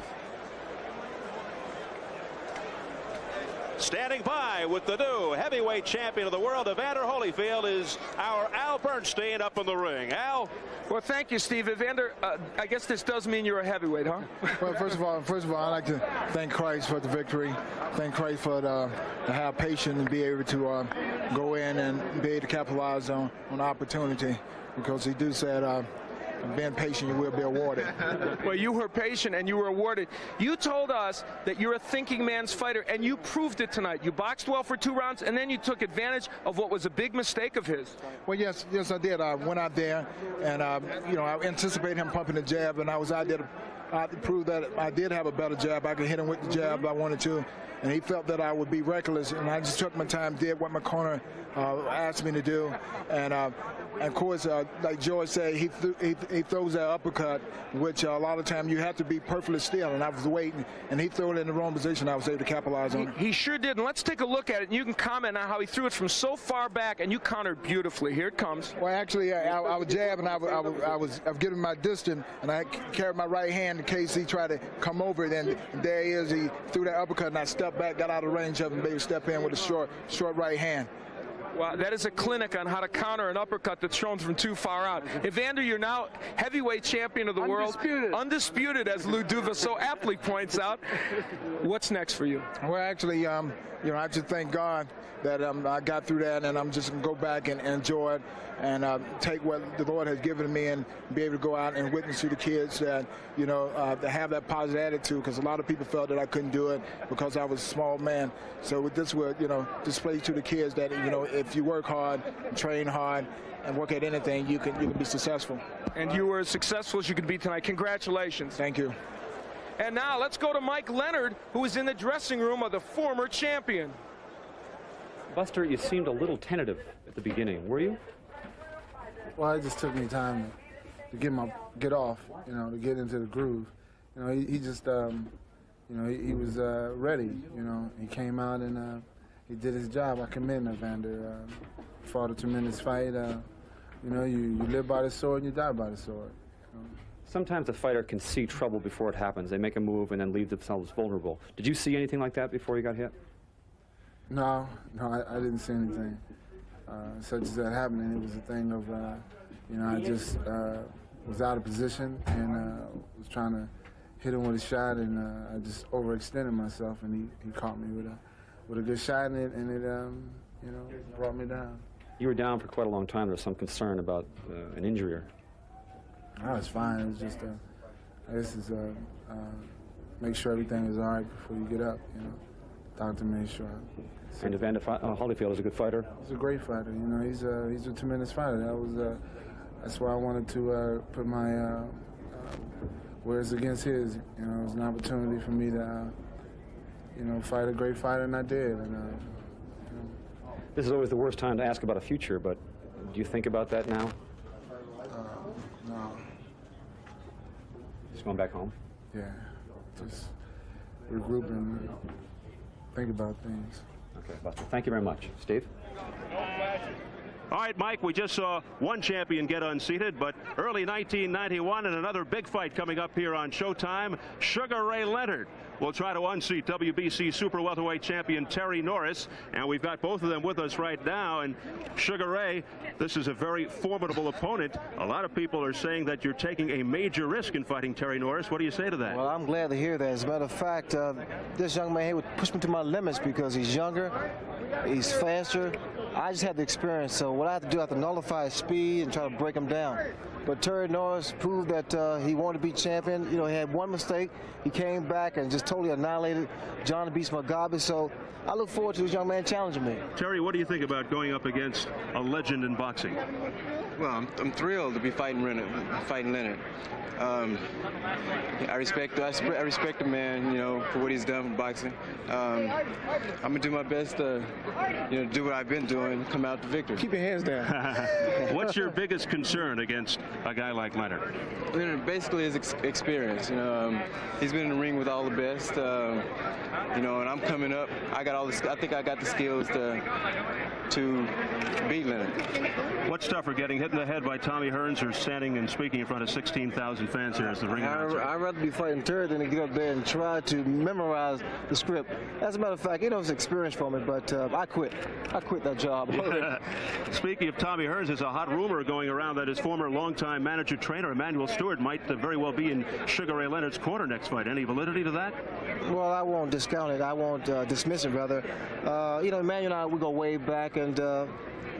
Standing by with the new heavyweight champion of the world, Evander Holyfield, is our Al Bernstein up in the ring. Al? Well, thank you, Steve. Evander, I guess this does mean you're a heavyweight, huh? Well, first of all, I'd like to thank Christ for the victory. Thank Christ for to have patience and be able to go in and be able to capitalize on the opportunity, because he do said, being patient, you will be awarded. Well, you were patient and you were awarded. You told us that you're a thinking man's fighter, and you proved it tonight. You boxed well for 2 rounds, and then you took advantage of what was a big mistake of his. Well, yes, I did. I went out there, and I anticipated him pumping the jab, and I was out there to prove that I did have a better jab. I could hit him with the jab I wanted to, and he felt that I would be reckless, and I just took my time, did what my corner asked me to do, and of course, like George said, he throws that uppercut, which a lot of times you have to be perfectly still, and I was waiting, and he threw it in the wrong position. I was able to capitalize on it. He sure did, and let's take a look at it, and you can comment on how he threw it from so far back, and you countered beautifully. Here it comes. Well, actually, I was jabbing, I was giving my distance, and I carried my right hand in case he tried to come over it, and there he is. He threw that uppercut, and I stepped back, got out of range of him, maybe step in with a short right hand. Well, that is a clinic on how to counter an uppercut that's thrown from too far out. Evander, you're now heavyweight champion of the world. Undisputed, as Lou Duva so aptly points out. What's next for you? Well, actually, I just thank God that I got through that, and I'm just going to go back and enjoy it and take what the Lord has given me and be able to go out and witness to the kids that, to have that positive attitude, because a lot of people felt that I couldn't do it because I was a small man. So with this would, display to the kids that, if you work hard, train hard, and work at anything, you can be successful. And you were as successful as you could be tonight. Congratulations. Thank you. And now let's go to Mike Leonard, who is in the dressing room of the former champion. Buster, you seemed a little tentative at the beginning. Were you? Well, it just took me time to get off, to get into the groove. He just, he was ready. He came out and, he did his job. I commend Evander. Fought a tremendous fight. You know, you live by the sword and you die by the sword. Sometimes a fighter can see trouble before it happens. They make a move and then leave themselves vulnerable. Did you see anything like that before you got hit? No, I didn't see anything such as that happening. It was a thing of, you know, I just was out of position and was trying to hit him with a shot, and I just overextended myself, and he caught me with a good shot, and it you know, brought me down. You were down for quite a long time. There was some concern about an injury. Oh, it's fine. It was just, I guess it's make sure everything is all right before you get up, you know. Doctor made sure. And Evander Holyfield is a good fighter? He's a great fighter. You know, he's a tremendous fighter. That's why I wanted to put my words against his. You know, it was an opportunity for me to, you know, fight a great fighter, and I did. And, you know. This is always the worst time to ask about a future, but do you think about that now? No. Just going back home? Yeah, just regroup and think about things. Okay, Buster. Thank you very much. Steve? All right, Mike, we just saw one champion get unseated, but early 1991 and another big fight coming up here on Showtime. Sugar Ray Leonard will try to unseat WBC super welterweight champion Terry Norris, and we've got both of them with us right now. And Sugar Ray, this is a very formidable opponent. A lot of people are saying that you're taking a major risk in fighting Terry Norris. What do you say to that? Well, I'm glad to hear that. As a matter of fact, this young man here would push me to my limits because he's younger, he's faster. I just had the experience, so what I have to do, I have to nullify his speed and try to break him down. But Terry Norris proved that he wanted to be champion. You know, he had one mistake. He came back and just totally annihilated John the Beast Mugabe. So I look forward to this young man challenging me. Terry, what do you think about going up against a legend in boxing? Well, I'm thrilled to be fighting Leonard. I respect the man, you know, for what he's done for boxing. I'm gonna do my best to, you know, do what I've been doing, come out the victor. Keep your hands down. What's your biggest concern against a guy like Leonard? Leonard, basically his experience. You know, he's been in the ring with all the best. You know, and I'm coming up. I think I got the skills to beat Leonard. What's tougher, getting hit in the head by Tommy Hearns or standing and speaking in front of 16,000 fans here as the ring announcer? I'd rather be fighting Terry than to get up there and try to memorize the script. As a matter of fact, you know, it's experience for me, but I quit. I quit that job. Speaking of Tommy Hearns, there's a hot rumor going around that his former longtime manager trainer, Emmanuel Stewart, might very well be in Sugar Ray Leonard's corner next fight. Any validity to that? Well, I won't discount it. I won't dismiss it, rather. You know, Emmanuel and I, we go way back, and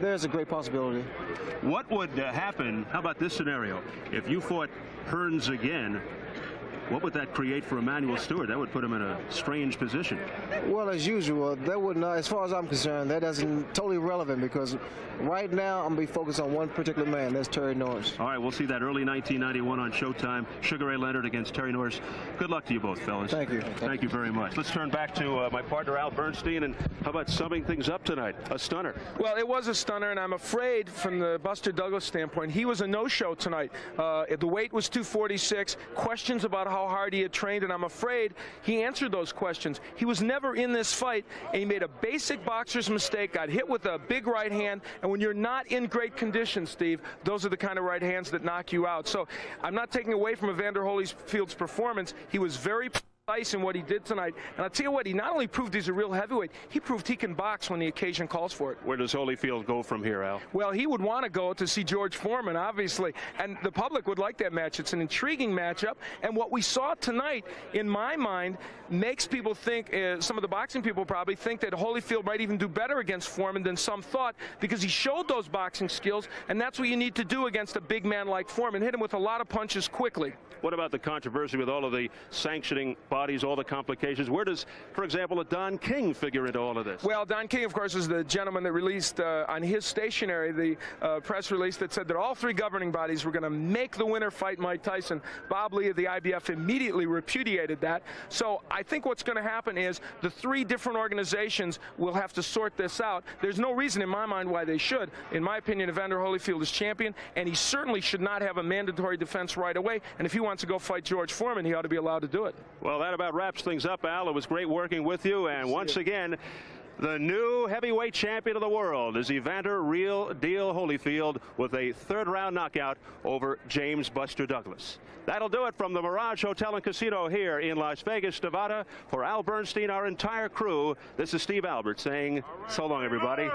there's a great possibility. What would happen, how about this scenario, if you fought Hearns again? What would that create for Emmanuel Stewart? That would put him in a strange position. Well, as usual, that wouldn't, as far as I'm concerned, that isn't totally relevant because right now I'm going to be focused on one particular man. That's Terry Norris. All right, we'll see that early 1991 on Showtime. Sugar Ray Leonard against Terry Norris. Good luck to you both, fellas. Thank you. Thank you very much. Let's turn back to my partner, Al Bernstein, and how about summing things up tonight? A stunner. Well, it was a stunner, and I'm afraid from the Buster Douglas standpoint, he was a no-show tonight. The weight was 246. Questions about how hard he had trained, and I'm afraid he answered those questions. He was never in this fight, and he made a basic boxer's mistake, got hit with a big right hand, and when you're not in great condition, Steve, those are the kind of right hands that knock you out. So I'm not taking away from Evander Holyfield's performance. He was very precise in what he did tonight, and I'll tell you what, he not only proved he's a real heavyweight, he proved he can box when the occasion calls for it. Where does Holyfield go from here, Al? Well, he would want to go to see George Foreman, obviously, and the public would like that match. It's an intriguing matchup, and what we saw tonight, in my mind, makes people think, some of the boxing people probably think that Holyfield might even do better against Foreman than some thought, because he showed those boxing skills, and that's what you need to do against a big man like Foreman, hit him with a lot of punches quickly. What about the controversy with all of the sanctioning bodies, all the complications? Where does, for example, a Don King figure into all of this? Well, Don King, of course, is the gentleman that released on his stationery the press release that said that all three governing bodies were going to make the winner fight Mike Tyson. Bob Lee of the IBF immediately repudiated that. So I think what's going to happen is the three different organizations will have to sort this out. There's no reason in my mind why they should. In my opinion, Evander Holyfield is champion, and he certainly should not have a mandatory defense right away. And if he wants to go fight George Foreman, he ought to be allowed to do it. Well, that about wraps things up, Al. It was great working with you, and once again, The new heavyweight champion of the world is Evander Real Deal Holyfield with a third-round knockout over James Buster Douglas. That'll do it from the Mirage Hotel and Casino here in Las Vegas, Nevada. For Al Bernstein, our entire crew, this is Steve Albert saying so long, everybody.